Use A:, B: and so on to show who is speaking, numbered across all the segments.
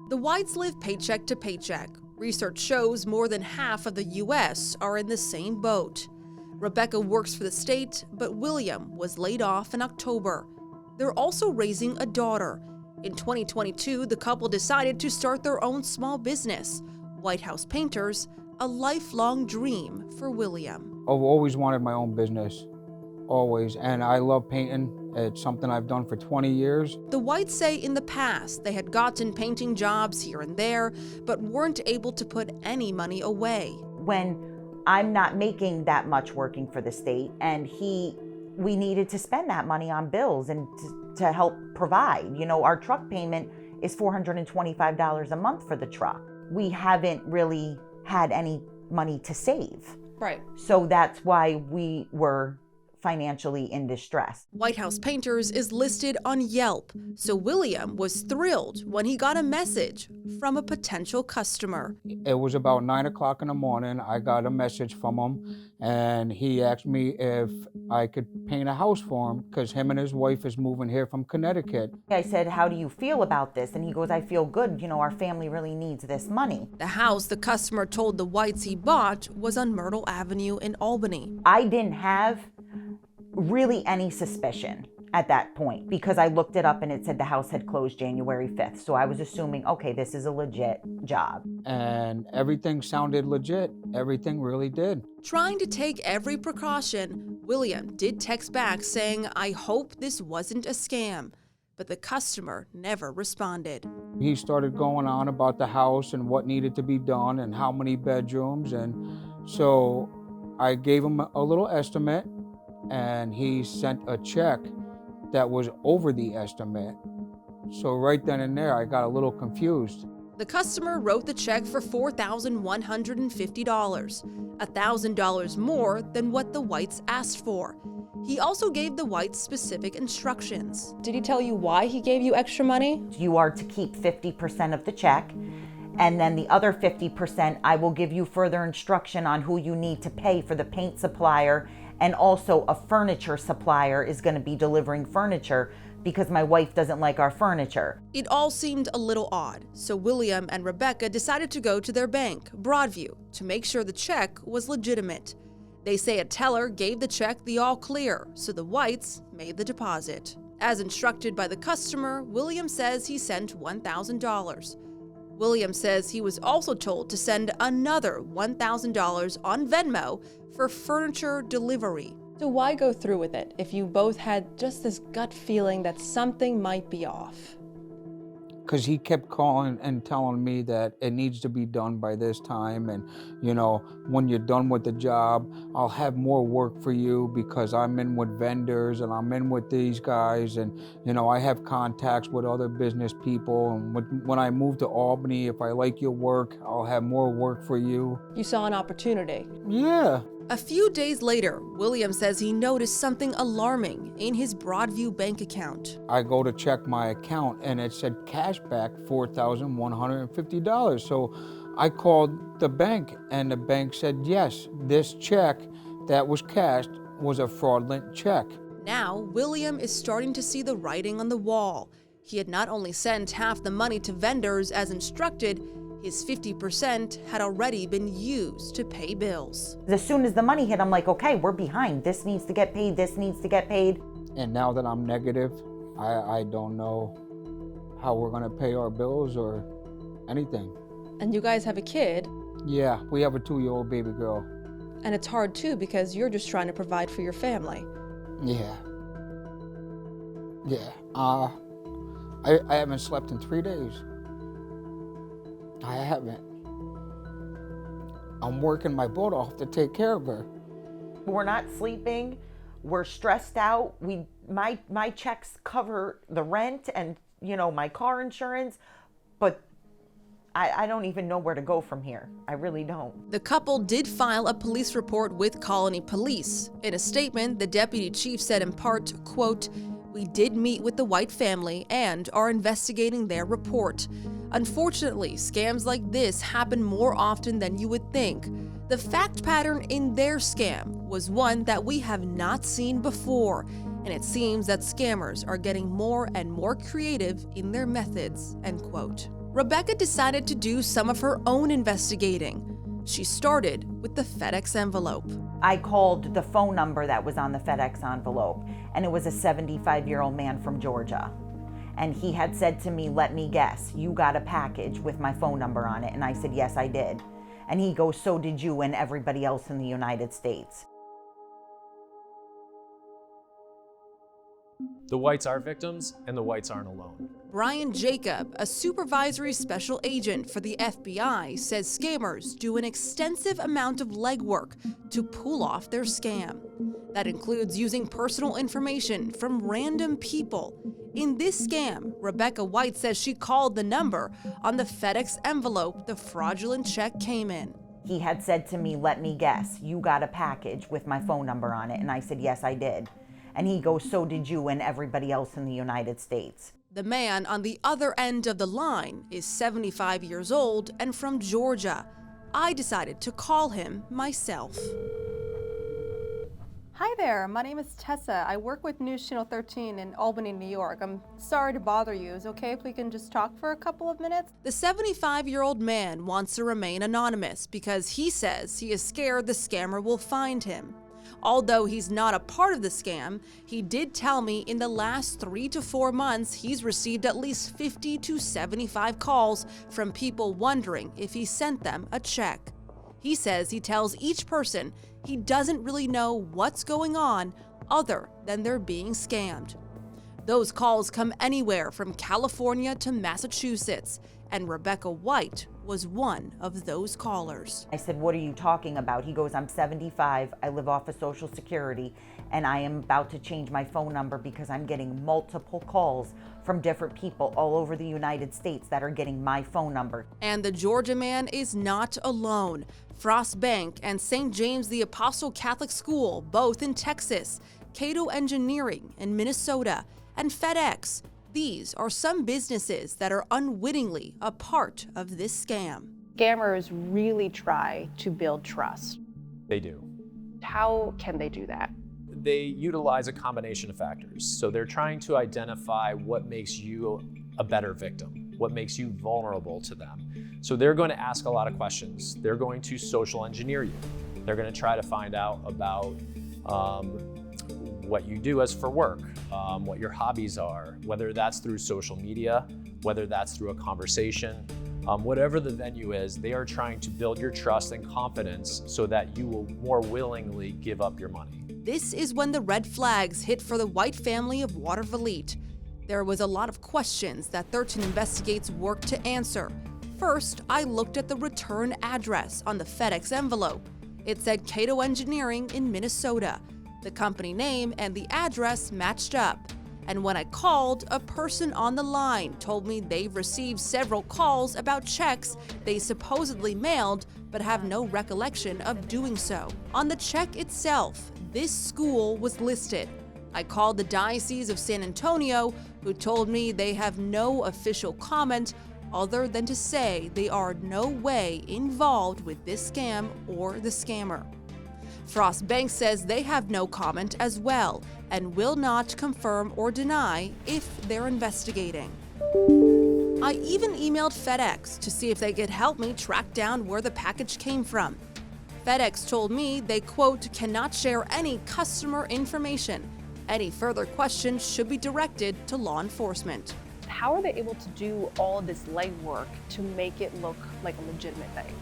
A: The Whites live paycheck to paycheck. Research shows more than half of the U.S. are in the same boat. Rebecca works for the state, but William was laid off in October. They're also raising a daughter. In 2022, the couple decided to start their own small business, White House Painters, a lifelong dream for William.
B: I've always wanted my own business, always, and I love painting. It's something I've done for 20 years.
A: The Whites say in the past they had gotten painting jobs here and there, but weren't able to put any money away.
C: When I'm not making that much working for the state, and we needed to spend that money on bills and to help provide. You know, our truck payment is $425 a month for the truck. We haven't really had any money to save.
A: Right.
C: So that's why we were financially in distress.
A: White House Painters is listed on Yelp, so William was thrilled when he got a message from a potential customer.
B: It was about 9 o'clock in the morning. I got a message from him, and he asked me if I could paint a house for him because him and his wife is moving here from Connecticut.
C: I said, "How do you feel about this?" And he goes, "I feel good. You know, our family really needs this money."
A: The house the customer told the Whites he bought was on Myrtle Avenue in Albany.
C: I didn't have really any suspicion at that point because I looked it up and it said the house had closed January 5th. So I was assuming, okay, this is a legit job.
B: And everything sounded legit. Everything really did.
A: Trying to take every precaution, William did text back saying, "I hope this wasn't a scam." But the customer never responded.
B: He started going on about the house and what needed to be done and how many bedrooms. And so I gave him a little estimate, and he sent a check that was over the estimate. So right then and there, I got a little confused.
A: The customer wrote the check for $4,150, $1,000 more than what the Whites asked for. He also gave the Whites specific instructions. Did he tell you why he gave you extra money?
C: You are to keep 50% of the check, and then the other 50%, I will give you further instruction on who you need to pay for the paint supplier, and also a furniture supplier is going to be delivering furniture because my wife doesn't like our furniture.
A: It all seemed a little odd, so William and Rebecca decided to go to their bank, Broadview, to make sure the check was legitimate. They say a teller gave the check the all clear, so the Whites made the deposit. As instructed by the customer, William says he sent $1,000. William says he was also told to send another $1,000 on Venmo for furniture delivery. So why go through with it if you both had just this gut feeling that something might be off?
B: Because he kept calling and telling me that it needs to be done by this time. And, you know, when you're done with the job, I'll have more work for you because I'm in with vendors and I'm in with these guys. And, you know, I have contacts with other business people. And when I move to Albany, if I like your work, I'll have more work for you.
A: You saw an opportunity.
B: Yeah.
A: A few days later, William says he noticed something alarming in his Broadview bank account.
B: I go to check my account and it said cashback $4,150. So I called the bank and the bank said, yes, this check that was cashed was a fraudulent check.
A: Now, William is starting to see the writing on the wall. He had not only sent half the money to vendors as instructed, his 50% had already been used to pay bills.
C: As soon as the money hit, I'm like, okay, we're behind. This needs to get paid. This needs to get paid.
B: And now that I'm negative, I don't know how we're gonna pay our bills or anything.
A: And you guys have a kid.
B: Yeah, we have a 2-year-old baby girl.
A: And it's hard too because you're just trying to provide for your family.
B: Yeah. Yeah. I haven't slept in 3 days. I haven't. I'm working my butt off to take care of her.
C: We're not sleeping. We're stressed out. My checks cover the rent and, you know, my car insurance, but I don't even know where to go from here. I really don't.
A: The couple did file a police report with Colony Police. In a statement, the deputy chief said in part, quote, "We did meet with the White family and are investigating their report. Unfortunately, scams like this happen more often than you would think. The fact pattern in their scam was one that we have not seen before, and it seems that scammers are getting more and more creative in their methods," end quote. Rebecca decided to do some of her own investigating. She started with the FedEx envelope.
C: I called the phone number that was on the FedEx envelope, and it was a 75-year-old man from Georgia. And he had said to me, "Let me guess, you got a package with my phone number on it?" And I said, "Yes, I did." And he goes, "So did you and everybody else in the United States."
D: The whites are victims, and the whites aren't alone.
A: Brian Jacob, a supervisory special agent for the FBI, says scammers do an extensive amount of legwork to pull off their scam. That includes using personal information from random people. In this scam, Rebecca White says she called the number on the FedEx envelope the fraudulent check came in.
C: He had said to me, "Let me guess, you got a package with my phone number on it?" And I said, "Yes, I did." And he goes, "So did you and everybody else in the United States."
A: The man on the other end of the line is 75 years old and from Georgia. I decided to call him myself.
E: Hi there, my name is Tessa. I work with News Channel 13 in Albany, New York. I'm sorry to bother you. Is it okay if we can just talk for a couple of minutes?
A: The 75-year-old man wants to remain anonymous because he says he is scared the scammer will find him. Although he's not a part of the scam, he did tell me in the last 3 to 4 months he's received at least 50 to 75 calls from people wondering if he sent them a check. He says he tells each person he doesn't really know what's going on other than they're being scammed. Those calls come anywhere from California to Massachusetts, and Rebecca White was one of those callers.
C: I said, "What are you talking about?" He goes, "I'm 75, I live off of Social Security, and I am about to change my phone number because I'm getting multiple calls from different people all over the United States that are getting my phone number."
A: And the Georgia man is not alone. Frost Bank and St. James the Apostle Catholic School, both in Texas, Cato Engineering in Minnesota, and FedEx. These are some businesses that are unwittingly a part of this scam.
E: Scammers really try to build trust.
D: They do.
E: How can they do that?
D: They utilize a combination of factors. So they're trying to identify what makes you a better victim, what makes you vulnerable to them. So they're going to ask a lot of questions. They're going to social engineer you. They're going to try to find out about what you do as for work, what your hobbies are, whether that's through social media, whether that's through a conversation, whatever the venue is, they are trying to build your trust and confidence so that you will more willingly give up your money.
A: This is when the red flags hit for the White family of Watervliet. There was a lot of questions that 13 Investigates worked to answer. First, I looked at the return address on the FedEx envelope. It said Cato Engineering in Minnesota. The company name and the address matched up. And when I called, a person on the line told me they've received several calls about checks they supposedly mailed but have no recollection of doing so. On the check itself, this school was listed. I called the Diocese of San Antonio, who told me they have no official comment other than to say they are no way involved with this scam or the scammer. Frost Bank says they have no comment as well and will not confirm or deny if they're investigating. I even emailed FedEx to see if they could help me track down where the package came from. FedEx told me they, quote, cannot share any customer information. Any further questions should be directed to law enforcement.
E: How are they able to do all this legwork to make it look like a legitimate thing?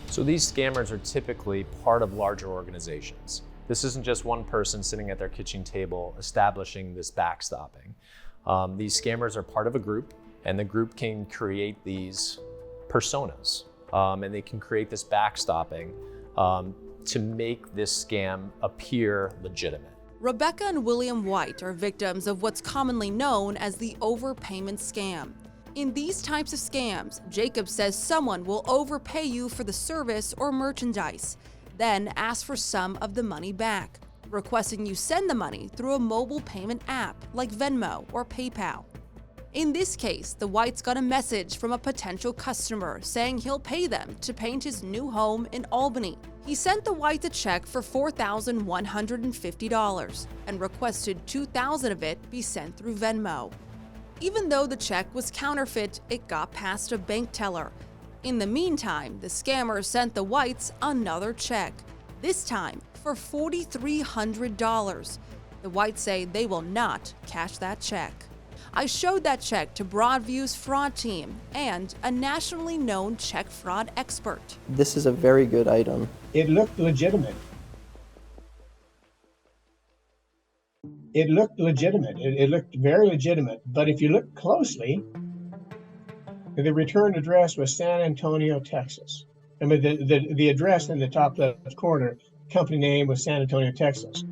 D: So these scammers are typically part of larger organizations. This isn't just one person sitting at their kitchen table establishing this backstopping. These scammers are part of a group, and the group can create these personas, and they can create this backstopping to make this scam appear legitimate.
A: Rebecca and William White are victims of what's commonly known as the overpayment scam. In these types of scams, Jacob says someone will overpay you for the service or merchandise, then ask for some of the money back, requesting you send the money through a mobile payment app like Venmo or PayPal. In this case, the Whites got a message from a potential customer saying he'll pay them to paint his new home in Albany. He sent the Whites a check for $4,150 and requested $2,000 of it be sent through Venmo. Even though the check was counterfeit, it got past a bank teller. In the meantime, the scammer sent the Whites another check, this time for $4,300. The Whites say they will not cash that check. I showed that check to Broadview's fraud team and a nationally known check fraud expert.
F: This is a very good item.
G: It looked legitimate. It looked legitimate. It looked very legitimate. But if you look closely, the return address was San Antonio, Texas. I mean, the address in the top left corner, company name was San Antonio, Texas.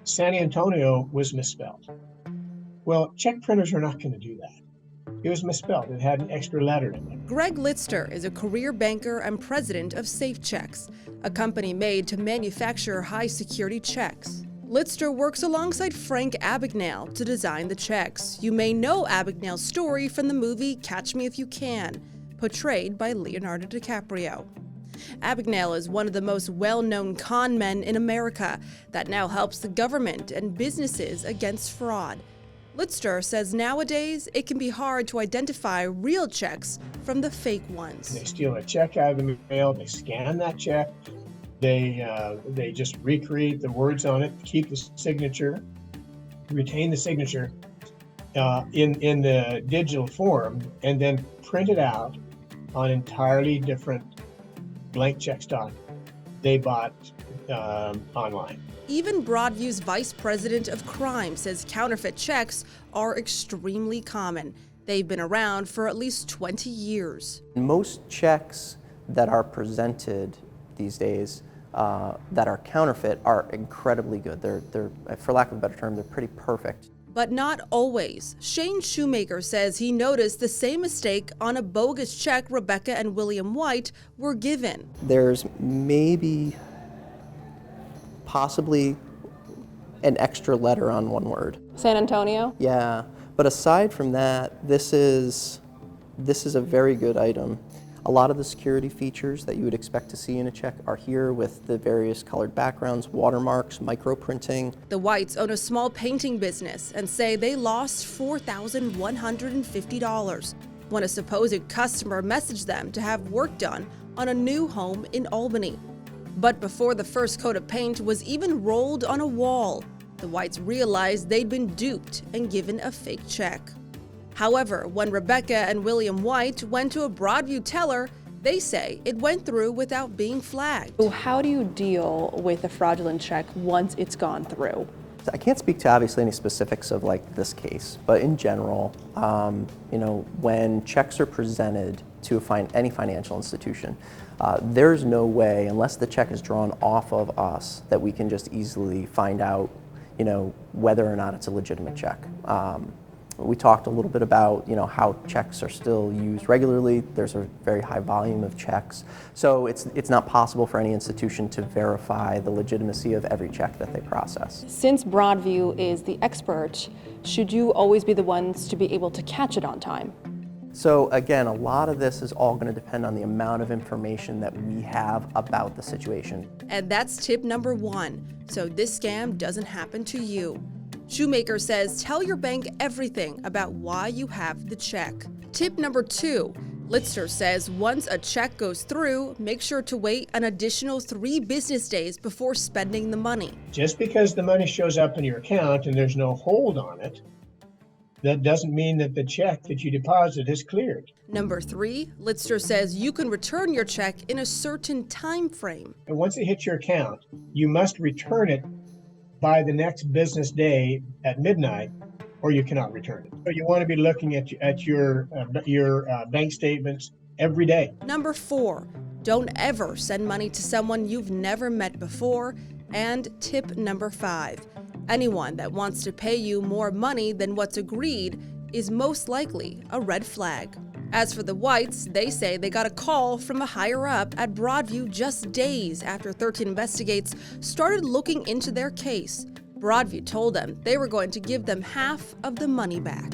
G: San Antonio was misspelled. Well, check printers are not going to do that. It was misspelled. It had an extra letter in it.
A: Greg Litster is a career banker and president of SafeChecks, a company made to manufacture high-security checks. Litster works alongside Frank Abagnale to design the checks. You may know Abagnale's story from the movie Catch Me If You Can, portrayed by Leonardo DiCaprio. Abagnale is one of the most well-known con men in America that now helps the government and businesses against fraud. Litster says nowadays it can be hard to identify real checks from the fake ones.
G: They steal a check out of the mail, they scan that check, they just recreate the words on it, keep the signature, retain the signature in the digital form, and then print it out on entirely different blank check stock they bought online.
A: Even Broadview's vice president of crime says counterfeit checks are extremely common. They've been around for at least 20 years.
F: Most checks that are presented these days that are counterfeit are incredibly good. They're, for lack of a better term, they're pretty perfect.
A: But not always. Shane Shoemaker says he noticed the same mistake on a bogus check Rebecca and William White were given.
F: There's maybe possibly an extra letter on one word.
E: San Antonio?
F: Yeah, but aside from that, this is a very good item. A lot of the security features that you would expect to see in a check are here with the various colored backgrounds, watermarks, microprinting.
A: The Whites own a small painting business and say they lost $4,150 when a supposed customer messaged them to have work done on a new home in Albany. But before the first coat of paint was even rolled on a wall, the Whites realized they'd been duped and given a fake check. However, when Rebecca and William White went to a Broadview teller, they say it went through without being flagged.
H: So how do you deal with a fraudulent check once it's gone through?
F: I can't speak to obviously any specifics of like this case, but in general, when checks are presented to any financial institution, there's no way, unless the check is drawn off of us, that we can just easily find out, whether or not it's a legitimate check. We talked a little bit about, how checks are still used regularly. There's a very high volume of checks. So it's not possible for any institution to verify the legitimacy of every check that they process.
H: Since Broadview is the expert, should you always be the ones to be able to catch it on time?
F: So again, a lot of this is all going to depend on the amount of information that we have about the situation.
A: And that's tip number 1, so this scam doesn't happen to you. Shoemaker says tell your bank everything about why you have the check. Tip number 2, Litster says once a check goes through, make sure to wait an additional 3 business days before spending the money.
G: Just because the money shows up in your account and there's no hold on it, that doesn't mean that the check that you deposit is cleared.
A: Number 3, Litster says you can return your check in a certain time frame.
G: And once it hits your account, you must return it by the next business day at midnight, or you cannot return it. So you want to be looking at your bank statements every day.
A: Number 4, don't ever send money to someone you've never met before. And tip number 5, anyone that wants to pay you more money than what's agreed is most likely a red flag. As for the Whites, they say they got a call from a higher up at Broadview just days after 13 Investigates started looking into their case. Broadview told them they were going to give them half of the money back.